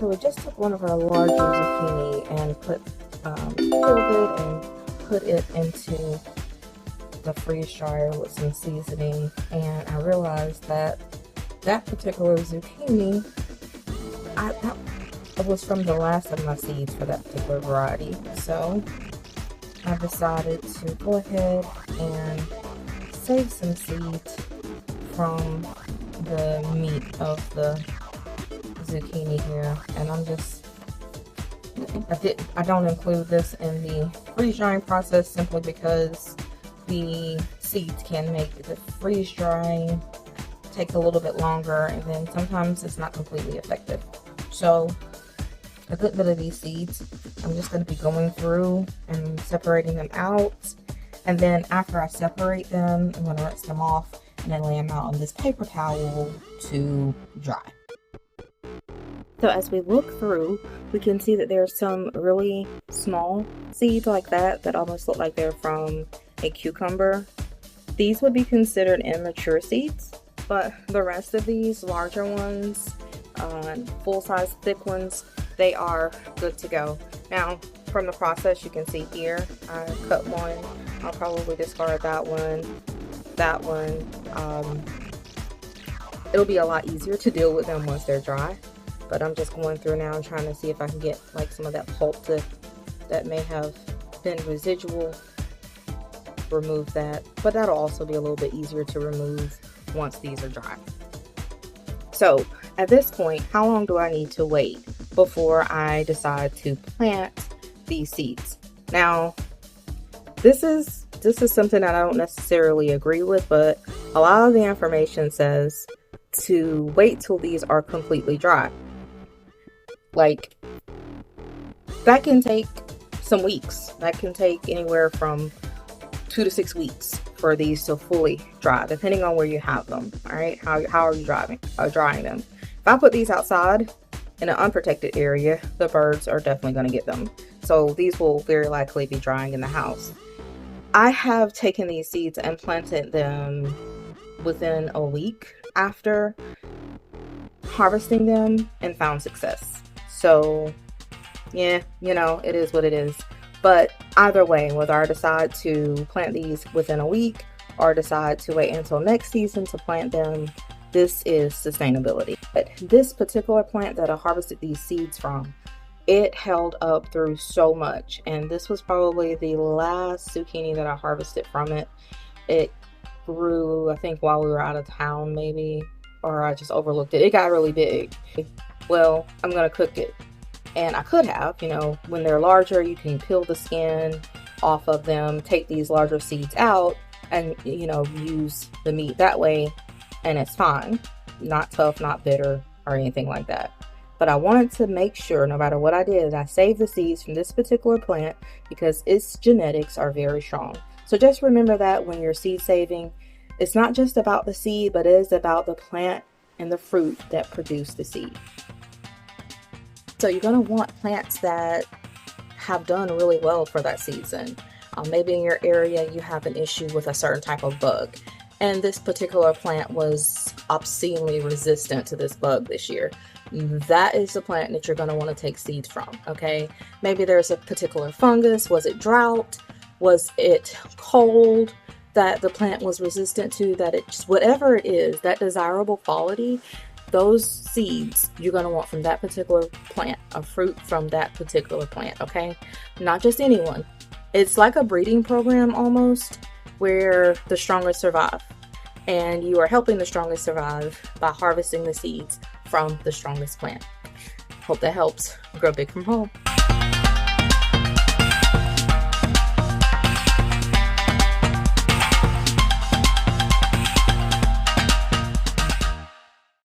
we just took one of our larger zucchini and peeled it and put it into the freeze dryer with some seasoning, and I realized that that particular zucchini, that was from the last of my seeds for that particular variety. So I decided to go ahead and save some seeds from the meat of the zucchini here, and I don't include this in the freeze drying process simply because the seeds can make the freeze drying take a little bit longer, and then sometimes it's not completely effective. So a good bit of these seeds I'm just going to be going through and separating them out, and then after I separate them, I'm going to rinse them off and then lay them out on this paper towel to dry. So as we look through, we can see that there's some really small seeds like that almost look like they're from a cucumber. These would be considered immature seeds, but the rest of these larger ones, full-size thick ones, they are good to go. Now, from the process, you can see here, I cut one. I'll probably discard that one. That one. It'll be a lot easier to deal with them once they're dry. But I'm just going through now and trying to see if I can get like some of that pulp that may have been residual. Remove that. But that'll also be a little bit easier to remove once these are dry. So at this point, how long do I need to wait before I decide to plant these seeds? Now, this is something that I don't necessarily agree with, but a lot of the information says to wait till these are completely dry. Like, that can take some weeks. That can take anywhere from 2 to 6 weeks for these to fully dry, depending on where you have them. All right, how are you drying them? If I put these outside in an unprotected area, the birds are definitely going to get them. So these will very likely be drying in the house. I have taken these seeds and planted them within a week after harvesting them and found success. So yeah, you know, it is what it is. But either way, whether I decide to plant these within a week or decide to wait until next season to plant them, this is sustainability. But this particular plant that I harvested these seeds from, it held up through so much. And this was probably the last zucchini that I harvested from it. It grew, I think, while we were out of town maybe, or I just overlooked it. It got really big. Well, I'm going to cook it. And I could have, you know, when they're larger, you can peel the skin off of them, take these larger seeds out, and, you know, use the meat that way, and it's fine. Not tough, not bitter, or anything like that. But I wanted to make sure, no matter what I did, I saved the seeds from this particular plant because its genetics are very strong. So just remember that when you're seed saving, it's not just about the seed, but it is about the plant and the fruit that produce the seed. So you're going to want plants that have done really well for that season. Maybe in your area you have an issue with a certain type of bug, and this particular plant was obscenely resistant to this bug this year. That is the plant that you're going to want to take seeds from, okay? Maybe there's a particular fungus. Was it drought? Was it cold that the plant was resistant to? That it's whatever it is, that desirable quality, those seeds you're going to want from that particular plant, a fruit from that particular plant, okay? Not just anyone. It's like a breeding program almost, where the strongest survive. And you are helping the strongest survive by harvesting the seeds from the strongest plant. Hope that helps. Grow big from home.